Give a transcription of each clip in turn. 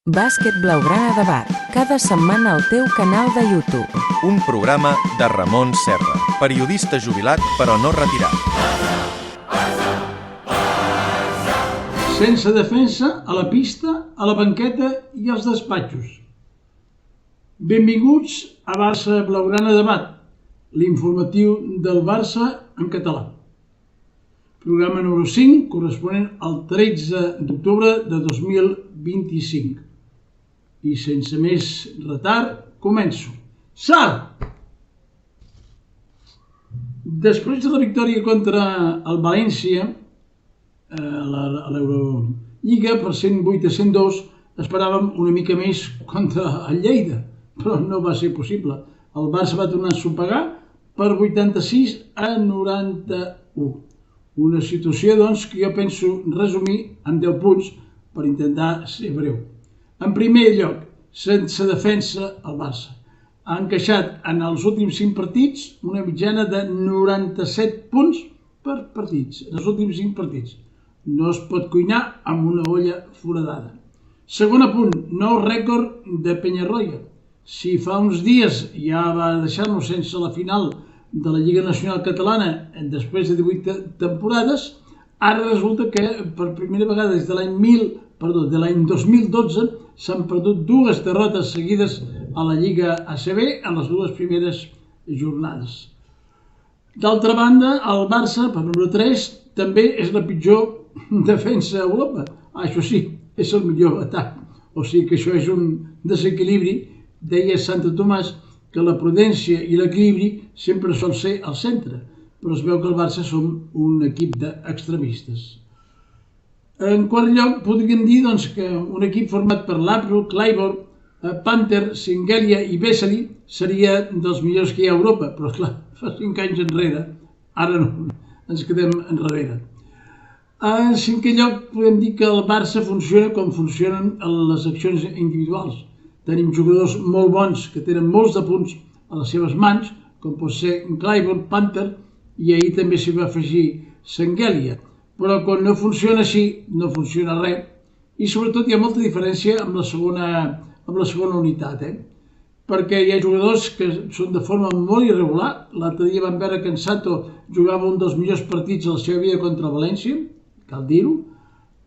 Bàsquet Blaugrana Debat, cada setmana al teu canal de YouTube. Un programa de Ramon Serra, periodista jubilat però no retirat. Sense defensa, a la pista, a la banqueta i als despatxos. Benvinguts a Barça Blaugrana Debat, l'informatiu del Barça en català. Programa número 5, corresponent al 13 d'octubre de 2025. I sense més retard, començo. Sar! Després de la victòria contra el València a l'Eurolliga per 108-102, esperàvem una mica més contra el Lleida, però no va ser possible. El Barça va tornar a ensopegar per 86-91. Una situació, doncs, que jo penso resumir en 10 punts per intentar ser breu. En primer lloc, sense defensa, el Barça ha encaixat en els últims 5 partits una mitjana de 97 punts per partits, en els últims 5 partits. No es pot cuinar amb una olla foradada. Segon apunt, nou rècord de Penyarroia. Si fa uns dies ja va deixar-nos sense la final de la Lliga Nacional Catalana després de 18 temporades, ara resulta que per primera vegada des de l'any 2012 s'han perdut 2 derrotes seguides a la Lliga ACB en les 2 primeres jornades. D'altra banda, el Barça, per número 3, també és la pitjor defensa a Europa. Això sí, és el millor atac. O sigui que això és un desequilibri. Deia Santo Tomàs que la prudència i l'equilibri sempre sol ser al centre, però es veu que el Barça som un equip d'extremistes. En quart lloc, podríem dir que un equip format per Lavro, Claiborne, Panther, Singelia i Vesely seria dels millors que hi ha a Europa, però esclar, fa 5 anys enrere, ara no, ens quedem enrere. En cinquè lloc, podem dir que el Barça funciona com funcionen les accions individuals. Tenim jugadors molt bons que tenen molts de punts a les seves mans, com pot ser Claiborne, Panther, i ahir també s'hi va afegir Singelia. Però quan no funciona així, no funciona res. I sobretot hi ha molta diferència amb la segona unitat, perquè hi ha jugadors que són de forma molt irregular. L'altre dia vam veure que en Sato jugava un dels millors partits de la seva vida contra el València, cal dir-ho.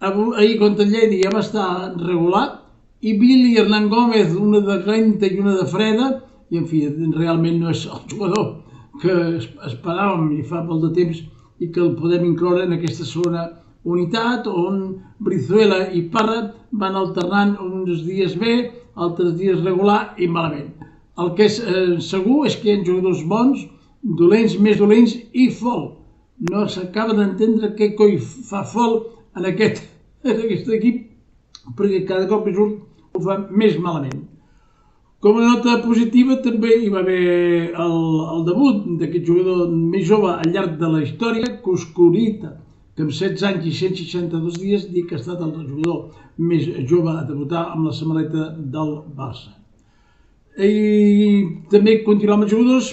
Ahir contra el Lleida ja va estar regular. I Billy i Hernán Gómez, una de lenta i una de freda, i en fi, realment no és el jugador que esperàvem i fa molt de temps i que el podem incloure en aquesta segona unitat, on Brizuela i Parra van alternant uns dies bé, altres dies regular i malament. El que és segur és que hi ha jugadors bons, dolents, més dolents i Fol. No s'acaba d'entendre què coi fa Fol en aquest equip, perquè cada cop que surt ho fa més malament. Com a nota positiva també hi va haver el debut d'aquest jugador més jove al llarg de la història, Cuscurita, que amb 16 anys i 162 dies dic que ha estat el jugador més jove a debutar amb la samarreta del Barça. I també continuant amb els jugadors,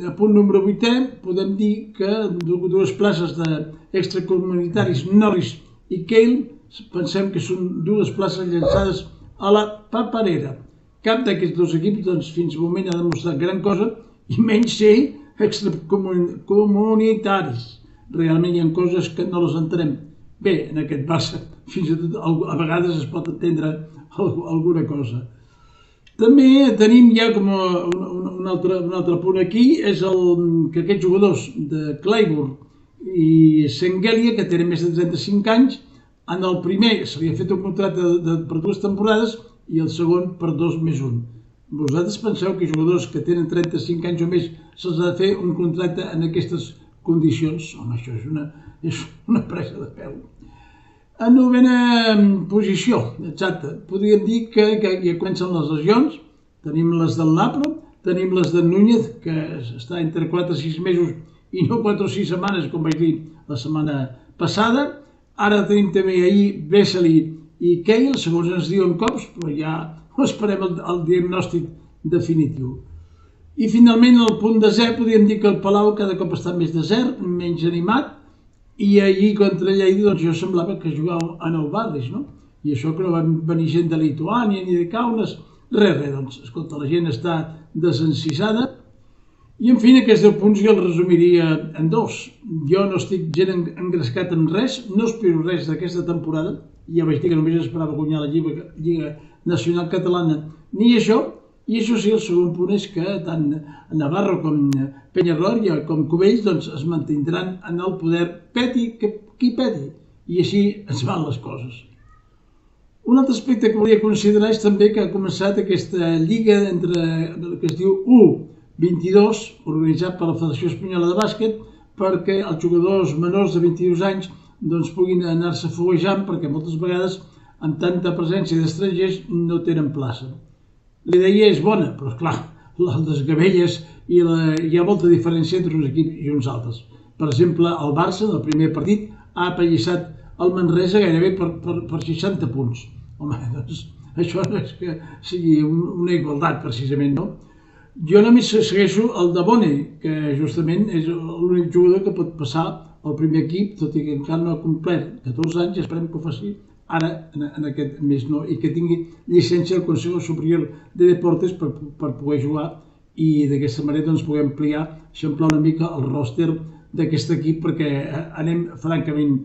a punt número 8è, podem dir que 2 places d'extracomunitaris, Norris i Cale, pensem que són 2 places llançades a la paperera. Cap d'aquests 2 equips fins al moment ha demostrat gran cosa i menys ser extracomunitaris. Realment hi ha coses que no les entenem bé en aquest Barça. Fins i tot a vegades es pot entendre alguna cosa. També tenim ja com un altre punt aquí, és que aquests jugadors de Claiborne i Singelia, que tenen més de 35 anys, en el primer se li ha fet un contracte per 2 temporades i el segon per 2 més 1. Vosaltres penseu que jugadors que tenen 35 anys o més se'ls ha de fer un contracte en aquestes condicions? Home, això és una presa de pèl. En 9a posició, exacte, podríem dir que ja comencen les lesions. Tenim les del Napro, tenim les de Núñez, que està entre 4 i 6 mesos i no 4 o 6 setmanes, com vaig dir la setmana passada. Ara tenim també ahir Vesely i Cale, segons ens diuen cops, però ja esperem el diagnòstic definitiu. I finalment, al punt desè, podríem dir que el Palau cada cop està més desert, menys animat, i ahir contra Lleida jo semblava que jugava a Nou Barris, no? I això que no van venir gent de Lituània ni de Kaunas, res, doncs, escolta, la gent està desencisada. I, en fi, aquests 10 punts jo els resumiria en 2. Jo no estic gent engrescat en res, no espero res d'aquesta temporada. Ja vaig dir que només esperava guanyar la Lliga Nacional Catalana, ni això. I això sí, el segon punt és que tant Navarro com Peñarroya com Cubells es mantindran en el poder, peti qui peti, i així ens van les coses. Un altre aspecte que volia considerar és també que ha començat aquesta lliga entre el que es diu U22, organitzat per la Federació Espanyola de Bàsquet, perquè els jugadors menors de 22 anys puguin anar-se foguejant, perquè moltes vegades amb tanta presència d'estrangers no tenen plaça. La idea és bona, però esclar, les desgavelles i hi ha molta diferència entre uns equips i uns altres. Per exemple, el Barça, en el primer partit, ha apallissat el Manresa gairebé per 60 punts. Home, doncs, això no és que sigui una igualtat, precisament, no? Jo només segueixo el de Bone, que justament és l'únic jugador que pot passar al primer equip, tot i que encara no ha complert 14 anys, i esperem que ho faci ara, en aquest mes, no? I que tingui llicència del Consejo Superior de Deportes per poder jugar i d'aquesta manera poder ampliar, eixamplar una mica el ròster d'aquest equip perquè anem francament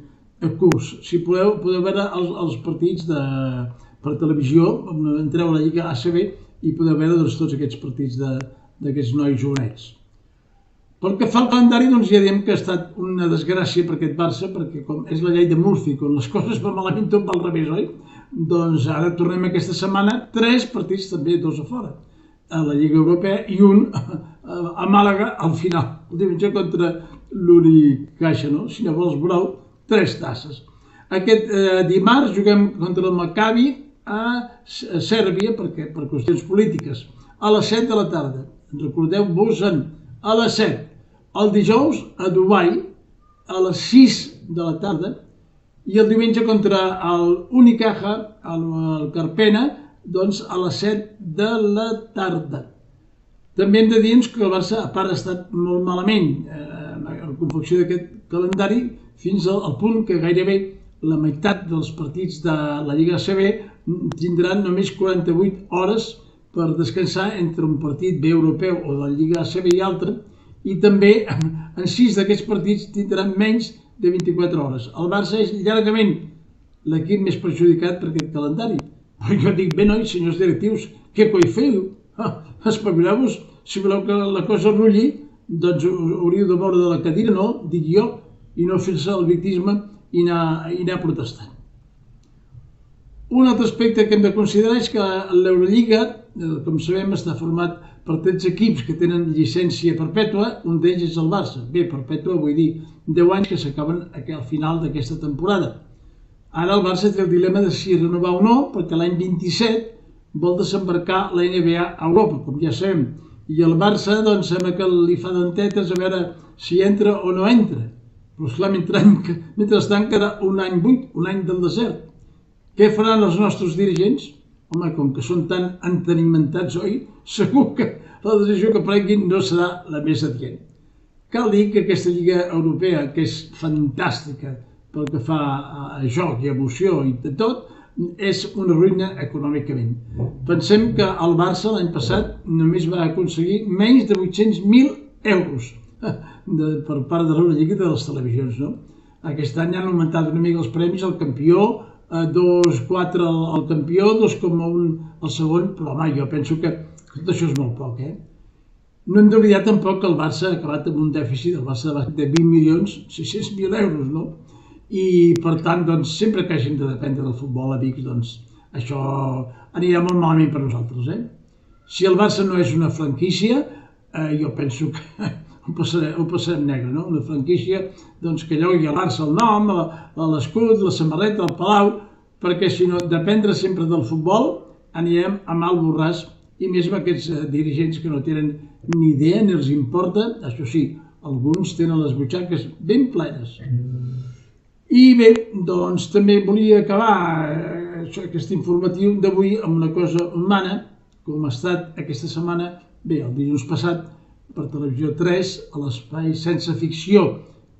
a curs. Si podeu veure els partits per televisió, entreu a la Lliga ACB i podeu veure tots aquests partits d'aquests nois jovenets. Pel que fa al calendari, ja diem que ha estat una desgràcia per aquest Barça, perquè com és la llei de Murphy, quan les coses van malament tot va al revés, oi? Doncs ara tornem aquesta setmana, 3 partits també, 2 a fora, a la Lliga Europea i un a Màlaga al final, el diumenge contra l'Unicaja, no? Si no vols brou, 3 tasses. Aquest dimarts juguem contra el Maccabi a Sèrbia, per qüestions polítiques, a les 7 de la tarda. Recordeu-vos-en, a les 7. El dijous a Dubai, a les 6 de la tarda, i el diumenge contra l'Unicaja, el Carpena, a les 7 de la tarda. També hem de dir que el Barça, a part, ha estat molt malament en la confecció d'aquest calendari, fins al punt que gairebé la meitat dels partits de la Lliga ACB tindran només 48 hores per descansar entre un partit bé europeu o de la Lliga ACB i altre, i també en 6 d'aquests partits tindran menys de 24 hores. El Barça és llargament l'equip més perjudicat per aquest calendari. Però jo dic, bé, nois, senyors directius, què coi feu? Espavileu-vos, si voleu que la cosa rulli, doncs hauríeu de moure de la cadira, no? Dic jo, i no fer-se el victisme i anar protestant. Un altre aspecte que hem de considerar és que l'Eurolliga, com sabem, està format per 13 equips que tenen llicència perpètua, un d'ells és el Barça. Bé, perpètua vull dir 10 anys que s'acaben al final d'aquesta temporada. Ara el Barça té el dilema de si renovar o no, perquè l'any 27 vol desembarcar la NBA a Europa, com ja sabem. I el Barça, doncs, sembla que li fa dentetes a veure si entra o no entra. Però, esclar, mentrestant quedarà un any buit, un any del desert. Què faran els nostres dirigents? Home, com que són tan entenimentats, oi? Segur que la decisió que prenguin no serà la més adient. Cal dir que aquesta Lliga Europea, que és fantàstica pel que fa a joc i emoció i de tot, és una ruïna econòmicament. Pensem que el Barça l'any passat només va aconseguir menys de 800.000 euros per part de l'Eurolliga i de les televisions, no? Aquest any han augmentat una mica els premis al campió, 2,4 al campió, 2,1 al segon, però home, jo penso que tot això és molt poc, eh? No hem d'oblidar tampoc que el Barça ha acabat amb un dèficit, el Barça de 20.600.000 euros, no? I, per tant, doncs, sempre que hàgim de dependre del futbol, amics, doncs, això anirà molt malament per nosaltres, eh? Si el Barça no és una franquícia, jo penso que ho passarem negre, no? Una franquícia que llogui a Barça el nom, l'escut, la samarreta, el palau, perquè si no dependre sempre del futbol anirem a mal borràs, i més amb aquests dirigents que no tenen ni idea ni els importa. Això sí, alguns tenen les butxaques ben plenes. I bé, doncs també volia acabar aquest informatiu d'avui amb una cosa humana, com ha estat aquesta setmana, bé, el dilluns passat, per Televisió 3, a l'espai Sense Ficció,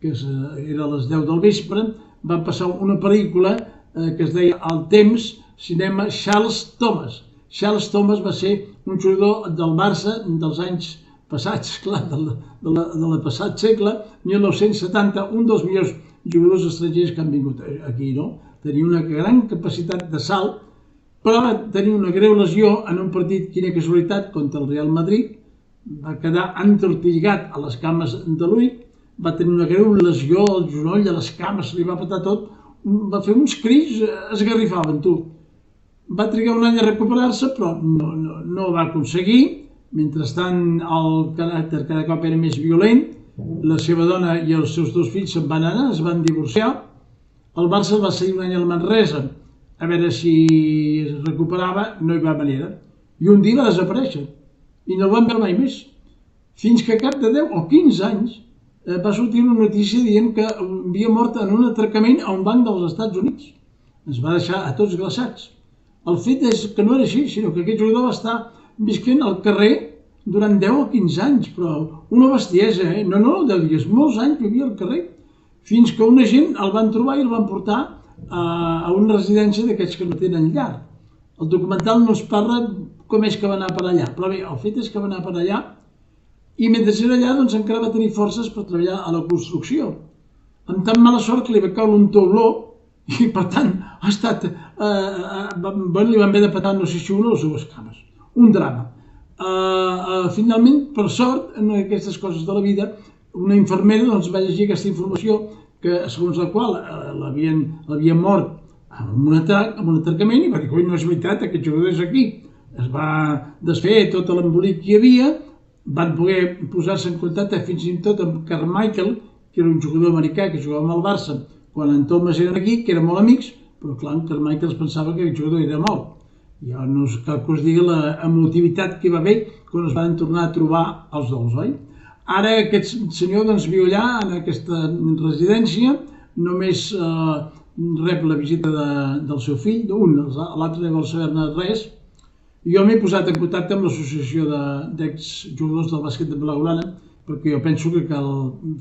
que era a les 10 del vespre, van passar una pel·lícula que es deia El Temps, cinema Charles Thomas. Charles Thomas va ser un jugador del Barça dels anys passats, clar, del passat segle, 1970, un dels millors jugadors estrangers que han vingut aquí, no? Tenia una gran capacitat de salt, però va tenir una greu lesió en un partit, quina casualitat, contra el Real Madrid, va quedar entortillat a les cames de l'ull, va tenir una greu lesió al genoll, a les cames, li va patar tot, va fer uns cris, esgarrifaven, tu. Va trigar un any a recuperar-se, però no va aconseguir. Mentrestant, el caràcter cada cop era més violent, la seva dona i els seus dos fills se'n van anar, es van divorciar. El Barça va seguir un any al Manresa, a veure si es recuperava, no hi va manera. I un dia va desaparèixer, i no el van veure mai més. Fins que a cap de 10 o 15 anys va sortir una notícia dient que havia mort en un atracament a un banc dels Estats Units. Ens va deixar a tots glaçats. El fet és que no era així, sinó que aquest jugador va estar visquent al carrer durant 10 o 15 anys, però una bestiesa, No, de dies, molts anys vivia al carrer, fins que un agent el van trobar i el van portar a una residència d'aquests que no tenen llar. El documental no es parla com és que va anar per allà, però bé, el fet és que va anar per allà i mentre era allà doncs encara va tenir forces per treballar a la construcció. Amb tan mala sort que li va caure un tauló i per tant ha estat, li van haver de petar no sé si una o dues cames. Un drama. Finalment, per sort, en aquestes coses de la vida, una infermera doncs, va llegir aquesta informació que, segons la qual l'havien mort amb un atracament i va dir que no és veritat, aquest jugador és aquí. Es va desfer tot l'embolic que hi havia, van poder posar-se en contacte fins i tot amb Carmichael, que era un jugador americà que jugava amb el Barça, quan en Thomas eren aquí, que eren molt amics, però clar, en Carmichael es pensava que el jugador era mort. Ja no cal que us digui l'emotivitat que hi va haver quan es van tornar a trobar els dos, oi? Ara aquest senyor doncs, viu allà, en aquesta residència, només rep la visita del seu fill, l'altre no vol saber-ne res. Jo m'he posat en contacte amb l'associació d'exjugadors del bàsquet de Blaugrana, perquè jo penso que cal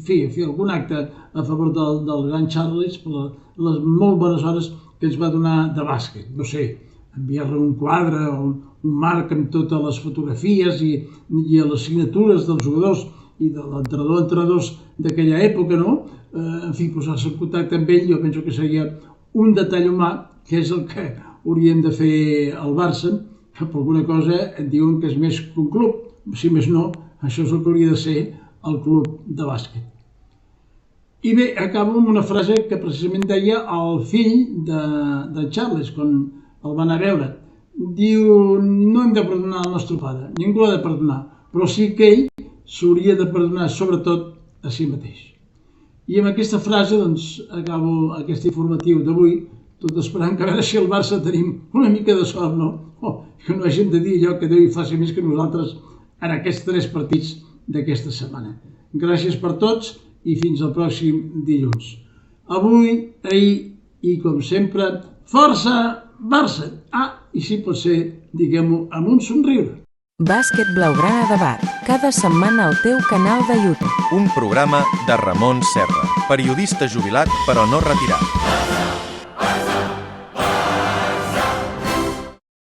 fer algun acte a favor del gran Charles per les molt bones hores que ens va donar de bàsquet. No sé, enviar-li un quadre o un marc amb totes les fotografies i les signatures dels jugadors i de l'entrenadors d'aquella època, no? En fi, posar-se en contacte amb ell, jo penso que seria un detall humà, que és el que hauríem de fer al Barça, que per alguna cosa et diuen que és més que un club. Si més no, això és el que hauria de ser el club de bàsquet. I bé, acabo amb una frase que precisament deia el fill de Charles, quan el van a veure. Diu, no hem de perdonar el nostre pare, ningú l'ha de perdonar, però sí que ell s'hauria de perdonar sobretot a si mateix. I amb aquesta frase doncs, acabo aquest informatiu d'avui, tot esperant que a veure si al Barça tenim una mica de sort, no? Que no hàgim de dir allò que Déu hi faci més que nosaltres en aquests 3 partits d'aquesta setmana. Gràcies per tots i fins al pròxim dilluns. Avui, ahir i com sempre, força Barça! I si pot ser, diguem-ho amb un somriure. Bàsquet Blaugrana Debat, cada setmana al teu canal de YouTube. Un programa de Ramon Serra, periodista jubilat però no retirat.